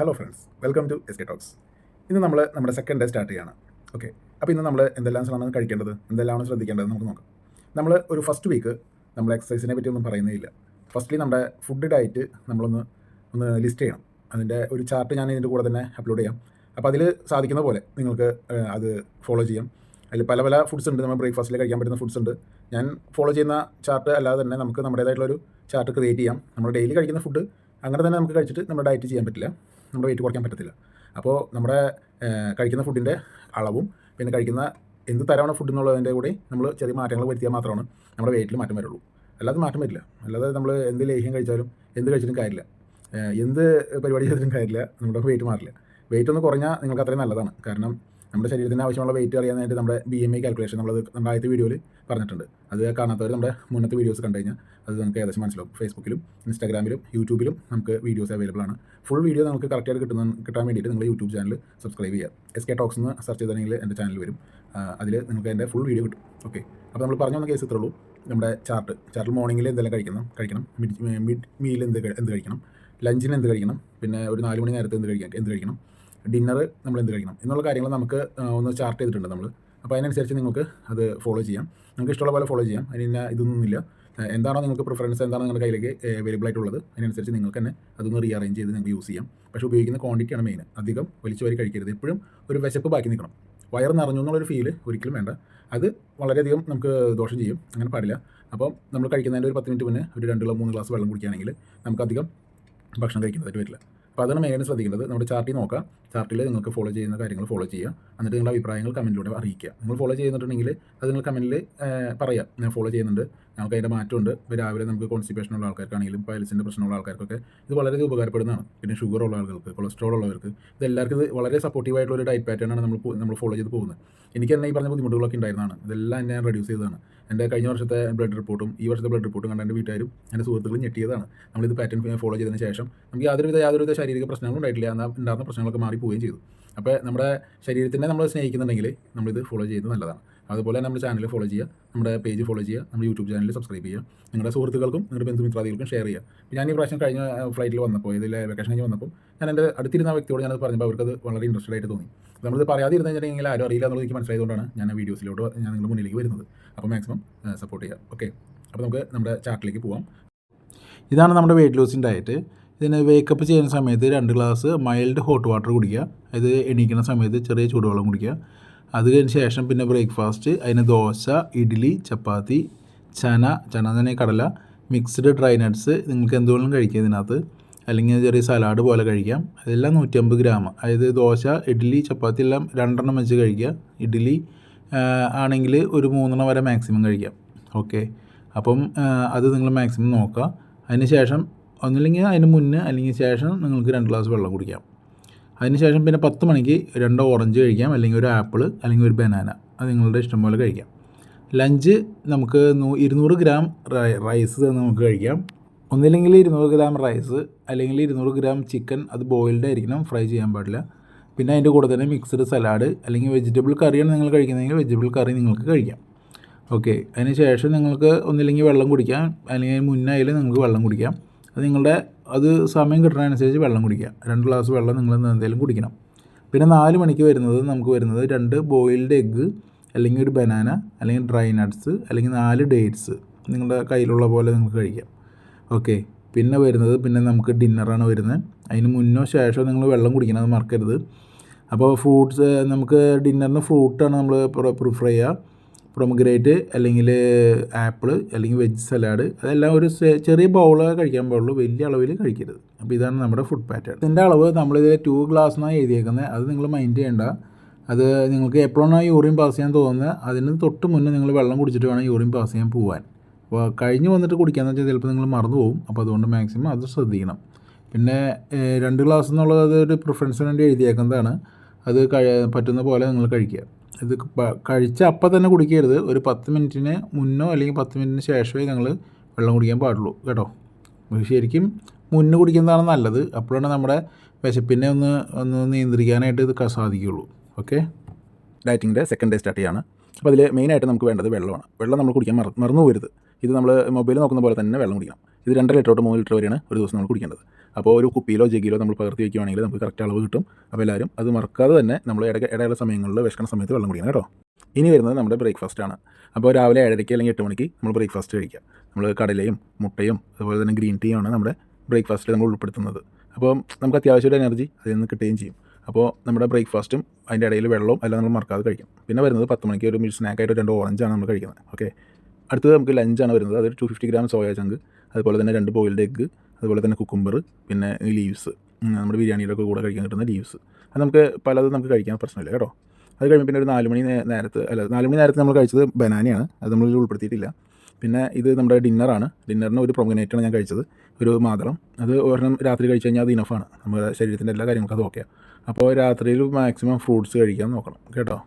Hello friends, welcome to SK talks. ഇന്ന് നമ്മൾ നമ്മുടെ സെക്കൻഡ് ഡേ സ്റ്റാർട്ട് ചെയ്യാണ്. ഓക്കെ, അപ്പോൾ ഇന്ന് നമ്മൾ എന്തെല്ലാമാണ് കഴിക്കേണ്ടത്, എന്തെല്ലാമാണ് ശ്രദ്ധിക്കേണ്ടത് നമുക്ക് നോക്കാം. നമ്മൾ ഒരു ഫസ്റ്റ് വീക്ക് നമ്മൾ എക്സസൈസിനെ പറ്റി ഒന്നും പറയുന്നേയില്ല. ഫസ്റ്റ്ലി നമ്മുടെ ഫുഡ് ഡയറ്റ് ഒന്ന് ലിസ്റ്റ് ചെയ്യണം. അതിൻ്റെ ഒരു ചാർട്ട് ഞാൻ ഇതിൻ്റെ കൂടെ തന്നെ അപ്ലോഡ് ചെയ്യാം. അപ്പോൾ അതിൽ സാധിക്കുന്ന പോലെ നിങ്ങൾക്ക് അത് ഫോളോ ചെയ്യാം. അതിൽ പല പല ഫുഡ്സ് ഉണ്ട്, നമ്മൾ ബ്രേക്ക്ഫാസ്റ്റിൽ കഴിക്കാൻ പറ്റുന്ന ഫുഡ്സ് ഉണ്ട്. ഞാൻ ഫോളോ ചെയ്യുന്ന ചാർട്ട് അല്ലാതെ തന്നെ നമുക്ക് നമ്മുടേതായിട്ടുള്ളൊരു ചാർട്ട് ക്രിയേറ്റ് ചെയ്യാം. നമ്മൾ ഡെയിലി കഴിക്കുന്ന ഫുഡ് അങ്ങനെ തന്നെ നമുക്ക് കഴിച്ചിട്ട് നമ്മുടെ ഡയറ്റ് ചെയ്യാൻ പറ്റില്ല, നമ്മുടെ വെയിറ്റ് കുറയ്ക്കാൻ പറ്റത്തില്ല. അപ്പോൾ നമ്മുടെ കഴിക്കുന്ന ഫുഡിൻ്റെ അളവും പിന്നെ കഴിക്കുന്ന എന്ത് തരമാണ് ഫുഡ് എന്നുള്ളതിൻ്റെ കൂടി നമ്മൾ ചെറിയ മാറ്റങ്ങൾ വരുത്തിയാൽ മാത്രമാണ് നമ്മുടെ വെയിറ്റിൽ മാറ്റം വരുള്ളൂ. അല്ലാതെ മാറ്റം വരില്ല. അല്ലാതെ നമ്മൾ എന്ത് ലേഹ്യം കഴിച്ചാലും എന്ത് കഴിച്ചിട്ടും കാര്യമില്ല, എന്ത് പരിപാടി ചെയ്തിട്ടും കാര്യമില്ല, നമ്മുടെ വെയിറ്റ് മാറില്ല. വെയിറ്റ് ഒന്ന് കുറഞ്ഞാൽ നിങ്ങൾക്ക് അത്രയും നല്ലതാണ്. കാരണം നമ്മുടെ ശരീരത്തിന് ആവശ്യമുള്ള വെയിറ്റ് അറിയാനായിട്ട് നമ്മുടെ BMI കാൽക്കുലേഷൻ നമ്മുടെ ആദ്യത്തെ വീഡിയോയിൽ പറഞ്ഞിട്ടുണ്ട്. അത് കാണാത്തവർ നമ്മുടെ മുന്നത്തെ വീഡിയോസ് കണ്ടു കഴിഞ്ഞാൽ അത് നമുക്ക് ഏകദേശം മനസ്സിലാവും. ഫേസ്ബുക്കിലും ഇൻസ്റ്റാഗ്രാമിലും യൂട്യൂബിലും നമുക്ക് വീഡിയോസ് അവൈലബിൾ ആണ്. ഫുൾ വീഡിയോ നമുക്ക് കറക്റ്റായിട്ട് കിട്ടാൻ വേണ്ടിയിട്ട് നിങ്ങൾ യൂട്യൂബ് ചാനൽ സബ്സ്ക്രൈബ് ചെയ്യുക. SK ടോക്സ് എന്ന് സെർച്ച് ചെയ്തിട്ടുണ്ടെങ്കിൽ എൻ്റെ ചാനൽ വരും. അതിൽ നിങ്ങൾക്ക് എൻ്റെ ഫുൾ വീഡിയോ കിട്ടും. ഓക്കെ, അപ്പോൾ നമ്മൾ പറഞ്ഞു വന്ന കേസ് ഇത്രേ ഉള്ളൂ. നമ്മുടെ ചാർട്ടിൽ മോർണിംഗിൽ എന്തെല്ലാം കഴിക്കണം, മിഡ് മീൽ എന്ത് കഴിക്കണം, ലഞ്ചിന് എന്ത് കഴിക്കണം, പിന്നെ ഒരു 4 മണി നേരത്തെ എന്ത് കഴിക്കണം, ഡിന്നർ നമ്മൾ എന്ത് കഴിക്കണം എന്നുള്ള കാര്യങ്ങൾ നമുക്ക് ഒന്ന് ചാർട്ട് ചെയ്തിട്ടുണ്ട് നമ്മൾ. അപ്പോൾ അതിനനുസരിച്ച് നിങ്ങൾക്ക് അത് ഫോളോ ചെയ്യാം. നിങ്ങൾക്ക് ഇഷ്ടമുള്ള പോലെ ഫോളോ ചെയ്യാം. അതിന് ഇതൊന്നുമില്ല. എന്താണോ നിങ്ങൾക്ക് പ്രിഫറൻസ്, എന്താണോ നിങ്ങളുടെ കയ്യിലേക്ക് അവൈലബിൾ ആയിട്ടുള്ളത്, അതിനനുസരിച്ച് നിങ്ങൾക്ക് തന്നെ അതൊന്ന് റീഅറേഞ്ച് ചെയ്ത് നിങ്ങൾക്ക് യൂസ് ചെയ്യാം. പക്ഷേ ഉപയോഗിക്കുന്ന ക്വാണ്ടിറ്റിയാണ് മെയിൻ. അധികം വലിച്ചു വാരി കഴിക്കരുത്. എപ്പോഴും ഒരു വിശപ്പ് ബാക്കി നിൽക്കണം. വയറ് നിറഞ്ഞു എന്നുള്ളൊരു ഫീല് ഒരിക്കലും വേണ്ട. അത് വളരെയധികം നമുക്ക് ദോഷം ചെയ്യും. അങ്ങനെ പാടില്ല. അപ്പം നമ്മൾ കഴിക്കുന്നതിൻ്റെ ഒരു 10 മിനിറ്റ് മുന്നേ ഒരു 2-3 ഗ്ലാസ് വെള്ളം കുടിക്കുകയാണെങ്കിൽ നമുക്കധികം ഭക്ഷണം കഴിക്കുന്നതായിട്ട് വരില്ല. അപ്പോൾ അതാണ് മെയിനായിട്ട് ശ്രദ്ധിക്കേണ്ടത്. നമ്മുടെ ചാർട്ടിൽ നോക്കുക. ചാർട്ടിൽ നിങ്ങൾക്ക് ഫോളോ ചെയ്യുന്ന കാര്യങ്ങൾ ഫോളോ ചെയ്യുക. എന്നിട്ട് നിങ്ങളുടെ അഭിപ്രായങ്ങൾ കമൻറ്റിലൂടെ അറിയിക്കുക. നിങ്ങൾ ഫോളോ ചെയ്യുന്നുണ്ടെങ്കിൽ അത് നിങ്ങൾ കമൻറ്റിൽ പറയാം, ഞാൻ ഫോളോ ചെയ്യുന്നുണ്ട്, നമുക്ക് അതിൻ്റെ മാറ്റമുണ്ട്. ഇപ്പോൾ രാവിലെ നമുക്ക് കോൺസ്റ്റിപ്പേഷൻ ഉള്ള ആൾക്കാർക്കാണെങ്കിലും പൈൽസിൻ്റെ പ്രശ്നമുള്ള ആൾക്കാർക്കൊക്കെ ഇത് വളരെയധികം ഉപകാരപ്പെടുന്നതാണ്. പിന്നെ ഷുഗർ ഉള്ള ആളുകൾക്ക്, കൊളസ്ട്രോൾ ഉള്ളവർക്ക്, ഇതെല്ലാവർക്കും ഇത് വളരെ സപ്പോർട്ടീവായിട്ടുള്ളൊരു ഡയറ്റ് പാറ്റേണാണ് നമ്മൾ ഫോളോ ചെയ്ത് പോകുന്നത്. എനിക്ക് തന്നെ ഈ പറഞ്ഞ ബുദ്ധിമുട്ടുകളൊക്കെ ഉണ്ടായിരുന്നതാണ്. ഇതെല്ലാം ഞാൻ റെഡ്യൂസ് ചെയ്തതാണ്. എൻ്റെ കഴിഞ്ഞ വർഷത്തെ ബ്ലഡ് റിപ്പോർട്ടും ഈ വർഷത്തെ ബ്ലഡ് റിപ്പോർട്ടും കണ്ട എൻ്റെ വീട്ടുകാരും എൻ്റെ സുഹൃത്തുക്കളും ഞെട്ടിയതാണ്. നമ്മളിത് പാറ്റേൺ ഫോളോ ചെയ്തതിന് ശേഷം നമുക്ക് യാതൊരുവിധ ശാരീരിക പ്രശ്നങ്ങളും ഉണ്ടായിട്ടില്ല. എന്നാൽ ഉണ്ടാകുന്ന പ്രശ്നങ്ങളൊക്കെ മാറിപ്പോവുകയും ചെയ്തു. അപ്പോൾ നമ്മുടെ ശരീരത്തിനെ നമ്മൾ സ്നേഹിക്കുന്നുണ്ടെങ്കിൽ നമ്മളിത് ഫോളോ ചെയ്യുന്നത് നല്ലതാണ്. അതുപോലെ നമ്മുടെ ചാനൽ ഫോളോ ചെയ്യുക, നമ്മുടെ പേജ് ഫോളോ ചെയ്യുക, നമ്മുടെ യൂട്യൂബ് ചാനൽ സബ്സ്ക്രൈബ് ചെയ്യുക, നിങ്ങളുടെ സുഹൃത്തുക്കൾക്കും നിങ്ങളുടെ ബന്ധുമിത്രാദികൾക്കും ഷെയർ ചെയ്യുക. ഞാൻ ഈ പ്രാവശ്യം കഴിഞ്ഞ ഫ്ലൈറ്റിൽ വന്നപ്പോൾ, ഇതിൽ വെക്കേഷൻ കഴിഞ്ഞ് വന്നപ്പോൾ ഞാൻ എൻ്റെ അടുത്തിരുന്ന വ്യക്തിയോട് ഞാനത് പറഞ്ഞപ്പോൾ അവർക്കത് വളരെ ഇൻട്രസ്റ്റഡ് ആയിട്ട് തോന്നി. നമ്മളിത് പറയാതിരുന്നു കഴിഞ്ഞിട്ടുണ്ടെങ്കിൽ ആരും അറിയില്ല എന്നുള്ളത് എനിക്ക് മനസ്സിലായതുകൊണ്ടാണ് ഞാൻ വീഡിയോസിലോട്ട് ഞാൻ നിങ്ങളുടെ മുന്നിലേക്ക് വരുന്നത്. അപ്പോൾ മാക്സിമം സപ്പോർട്ട് ചെയ്യുക. ഓക്കെ, അപ്പോൾ നമുക്ക് നമ്മുടെ ചാർട്ടിലേക്ക് പോകാം. ഇതാണ് നമ്മുടെ വെയിറ്റ് ലോസിങ് ഡയറ്റ്. ഇതിന് വേക്കപ്പ് ചെയ്യുന്ന സമയത്ത് 2 ഗ്ലാസ് മൈൽഡ് ഹോട്ട് വാട്ടർ കുടിക്കുക. ഇത് എണീക്കുന്ന സമയത്ത് ചെറിയ ചൂടുവെള്ളം കുടിക്കുക. അതിന് ശേഷം പിന്നെ ബ്രേക്ക്ഫാസ്റ്റ്, അതിന് ദോശ, ഇഡ്ഡലി, ചപ്പാത്തി, ചന തന്നെ കടല, മിക്സ്ഡ് ഡ്രൈ നട്ട്സ്, നിങ്ങൾക്ക് എന്തുകൊണ്ടും കഴിക്കുക ഇതിനകത്ത്. അല്ലെങ്കിൽ ചെറിയ സലാഡ് പോലെ കഴിക്കാം. അതെല്ലാം 150 ഗ്രാം. അതായത് ദോശ, ഇഡ്ഡലി, ചപ്പാത്തി എല്ലാം 2 വെച്ച് കഴിക്കുക. ഇഡ്ഡലി ആണെങ്കിൽ ഒരു 3 വരെ മാക്സിമം കഴിക്കാം. ഓക്കെ, അപ്പം അത് നിങ്ങൾ മാക്സിമം നോക്കുക. അതിന് ശേഷം ഒന്നില്ലെങ്കിൽ അതിന് മുന്നേ അല്ലെങ്കിൽ ശേഷം നിങ്ങൾക്ക് 2 ഗ്ലാസ് വെള്ളം കുടിക്കാം. അതിന് ശേഷം പിന്നെ 10 മണിക്ക് 2 ഓറഞ്ച് കഴിക്കാം, അല്ലെങ്കിൽ ഒരു ആപ്പിൾ, അല്ലെങ്കിൽ ഒരു ബനാന. അത് നിങ്ങളുടെ ഇഷ്ടം പോലെ കഴിക്കാം. ലഞ്ച് നമുക്ക് 200 ഗ്രാം റൈസ് നമുക്ക് കഴിക്കാം. ഒന്നില്ലെങ്കിൽ 200 ഗ്രാം റൈസ്, അല്ലെങ്കിൽ 200 ഗ്രാം ചിക്കൻ. അത് ബോയിൽഡ് ആയിരിക്കണം, ഫ്രൈ ചെയ്യാൻ പാടില്ല. പിന്നെ അതിൻ്റെ കൂടെ തന്നെ മിക്സ്ഡ് സലാഡ് അല്ലെങ്കിൽ വെജിറ്റബിൾ കറിയാണ് നിങ്ങൾ കഴിക്കുന്നതെങ്കിൽ വെജിറ്റബിൾ കറി നിങ്ങൾക്ക് കഴിക്കാം. ഓക്കെ, അതിന് ശേഷം നിങ്ങൾക്ക് ഒന്നില്ലെങ്കിൽ വെള്ളം കുടിക്കാം, അല്ലെങ്കിൽ മുന്നായാലും നിങ്ങൾക്ക് വെള്ളം കുടിക്കാം. അത് സമയം കിട്ടുന്നതനുസരിച്ച് വെള്ളം കുടിക്കുക. 2 ഗ്ലാസ് വെള്ളം നിങ്ങൾ എന്തെങ്കിലും കുടിക്കണം. പിന്നെ 4 മണിക്ക് നമുക്ക് വരുന്നത് 2 ബോയിൽഡ് എഗ്ഗ്, അല്ലെങ്കിൽ ഒരു ബനാന, അല്ലെങ്കിൽ ഡ്രൈ നട്ട്സ്, അല്ലെങ്കിൽ 4 ഡേറ്റ്സ് നിങ്ങളുടെ കയ്യിലുള്ള പോലെ നിങ്ങൾക്ക് കഴിക്കാം. ഓക്കെ, പിന്നെ നമുക്ക് ഡിന്നറാണ് വരുന്നത്. അതിന് മുന്നോ ശേഷമോ നിങ്ങൾ വെള്ളം കുടിക്കണം, അത് മറക്കരുത്. അപ്പോൾ ഫ്രൂട്ട്സ്, നമുക്ക് ഡിന്നറിന് ഫ്രൂട്ടാണ് നമ്മൾ പ്രിഫർ ചെയ്യുക. പ്രൊമഗ്രേറ്റ്, അല്ലെങ്കിൽ ആപ്പിൾ, അല്ലെങ്കിൽ വെജ് സലാഡ്, അതെല്ലാം ഒരു ചെറിയ ബൗള് കഴിക്കാൻ പാടുള്ളൂ, വലിയ അളവിൽ കഴിക്കരുത്. അപ്പോൾ ഇതാണ് നമ്മുടെ ഫുഡ് പാറ്റേൺ. ഇതിൻ്റെ അളവ് നമ്മളിത് 2 ഗ്ലാസ് എന്നാണ് എഴുതിയേക്കുന്നത്. അത് നിങ്ങൾ മൈൻഡ് ചെയ്യേണ്ട. അത് നിങ്ങൾക്ക് എപ്പോഴാണ് യൂറിൻ പാസ് ചെയ്യാൻ തോന്നുന്നത് അതിന് തൊട്ട് മുന്നേ നിങ്ങൾ വെള്ളം കുടിച്ചിട്ട് വേണം യൂറിൻ പാസ് ചെയ്യാൻ പോകാൻ. അപ്പോൾ കഴിഞ്ഞ് വന്നിട്ട് കുടിക്കാമെന്ന് വെച്ചാൽ ചിലപ്പോൾ നിങ്ങൾ മറന്നു പോകും. അപ്പോൾ അതുകൊണ്ട് മാക്സിമം അത് ശ്രദ്ധിക്കണം. പിന്നെ 2 ഗ്ലാസ് എന്നുള്ളത് അതൊരു പ്രിഫറൻസിന് വേണ്ടി എഴുതിയേക്കുന്നതാണ്. അത് പറ്റുന്ന പോലെ നിങ്ങൾ കഴിക്കുക. ഇത് കഴിച്ച അപ്പം തന്നെ കുടിക്കരുത്. ഒരു 10 മിനിറ്റിന് മുന്നോ അല്ലെങ്കിൽ 10 മിനിറ്റിന് ശേഷമേ നിങ്ങൾ വെള്ളം കുടിക്കാൻ പാടുള്ളൂ കേട്ടോ. ശരിക്കും മുന്നേ കുടിക്കുന്നതാണ് നല്ലത്. അപ്പോഴാണ് നമ്മുടെ വിശപ്പിനെ ഒന്ന് നിയന്ത്രിക്കാനായിട്ട് ഇത് സാധിക്കുകയുള്ളൂ. ഓക്കെ, ഡയറ്റിങ്ങിൻ്റെ സെക്കൻഡ് ഡേ സ്റ്റാർട്ട് ചെയ്യാണ്. അപ്പോൾ അതിൽ മെയിനായിട്ട് നമുക്ക് വേണ്ടത് വെള്ളമാണ്. വെള്ളം നമ്മൾ കുടിക്കാൻ മറന്നു പോകരുത്. ഇത് നമ്മൾ മൊബൈൽ നോക്കുന്ന പോലെ തന്നെ വെള്ളം കുടിക്കണം. ഇത് 2 ലിറ്റർ തൊട്ട് 3 ലിറ്റർ വരെയാണ് ഒരു ദിവസം നമ്മൾ കുടിക്കേണ്ടത്. അപ്പോൾ ഒരു കുപ്പിയിലോ ജഗ്ഗിലോ നമ്മൾ പകർത്തി വയ്ക്കുകയാണെങ്കിൽ നമുക്ക് കറക്റ്റ് അളവ് കിട്ടും. അപ്പോൾ എല്ലാവരും അത് മറക്കാതെ തന്നെ നമ്മൾ ഇടയുള്ള സമയങ്ങളിൽ വിശക്കുന്ന സമയത്ത് വെള്ളം കുടിക്കണം കേട്ടോ. ഇനി വരുന്നത് നമ്മുടെ ബ്രേക്ക്ഫാസ്റ്റ് ആണ്. അപ്പോൾ രാവിലെ 7:30 അല്ലെങ്കിൽ 8 മണിക്ക് നമ്മൾ ബ്രേക്ക്ഫാസ്റ്റ് കഴിക്കുക. നമ്മൾ കടലയും മുട്ടയും അതുപോലെ തന്നെ ഗ്രീൻ ടീ ആണ് നമ്മുടെ ബ്രേക്ക്ഫാസ്റ്റിൽ നമ്മൾ ഉൾപ്പെടുത്തുന്നത്. അപ്പോൾ നമുക്ക് അത്യാവശ്യം ഒരു എനർജി അതിൽ നിന്ന് കിട്ടുകയും ചെയ്യും. അപ്പോൾ നമ്മുടെ ബ്രേക്ക്ഫാസ്റ്റും അതിൻ്റെ ഇടയിൽ വെള്ളവും എല്ലാം നമ്മൾ മറക്കാതെ കഴിക്കണം. പിന്നെ വരുന്നത് 10 മണിക്ക് ഒരു സ്നാക്കായിട്ട് 2 ഓറഞ്ചാണ് നമ്മൾ കഴിക്കുന്നത്. ഓക്കെ, അടുത്തത് നമുക്ക് ലഞ്ചാണ് വരുന്നത്. അതൊരു 250 ഗ്രാം സോയ ചങ്ക്, അതുപോലെ തന്നെ 2 ബോയിൽഡ് എഗ്ഗ്, അതുപോലെ തന്നെ കുക്കുംബർ, പിന്നെ ലീവ്സ്, നമ്മുടെ ബിരിയാണിയിലൊക്കെ കൂടെ കഴിക്കാൻ കിട്ടുന്ന ലീവ്സ്. അത് നമുക്ക് പലതും നമുക്ക് കഴിക്കാൻ പ്രശ്നമില്ല കേട്ടോ. അത് കഴിയുമ്പോൾ പിന്നെ ഒരു 4 മണി നേരത്ത് 4 മണി നേരത്ത് നമ്മൾ കഴിച്ചത് ബനാനയാണ്, അത് നമ്മളിൽ ഉൾപ്പെടുത്തിയിട്ടില്ല. പിന്നെ ഇത് നമ്മുടെ ഡിന്നറാണ്. ഡിന്നറിന് ഒരു പ്രൊമനേറ്റാണ് ഞാൻ കഴിച്ചത്, ഒരു മാതളം. അത് ഒരെണ്ണം രാത്രി കഴിച്ച് കഴിഞ്ഞാൽ അത് ഇനഫാണ്, നമ്മുടെ ശരീരത്തിൻ്റെ എല്ലാ കാര്യങ്ങൾക്കും അത് ഓക്കെയാണ്. അപ്പോൾ രാത്രിയിൽ മാക്സിമം ഫ്രൂട്ട്സ് കഴിക്കാൻ നോക്കണം കേട്ടോ.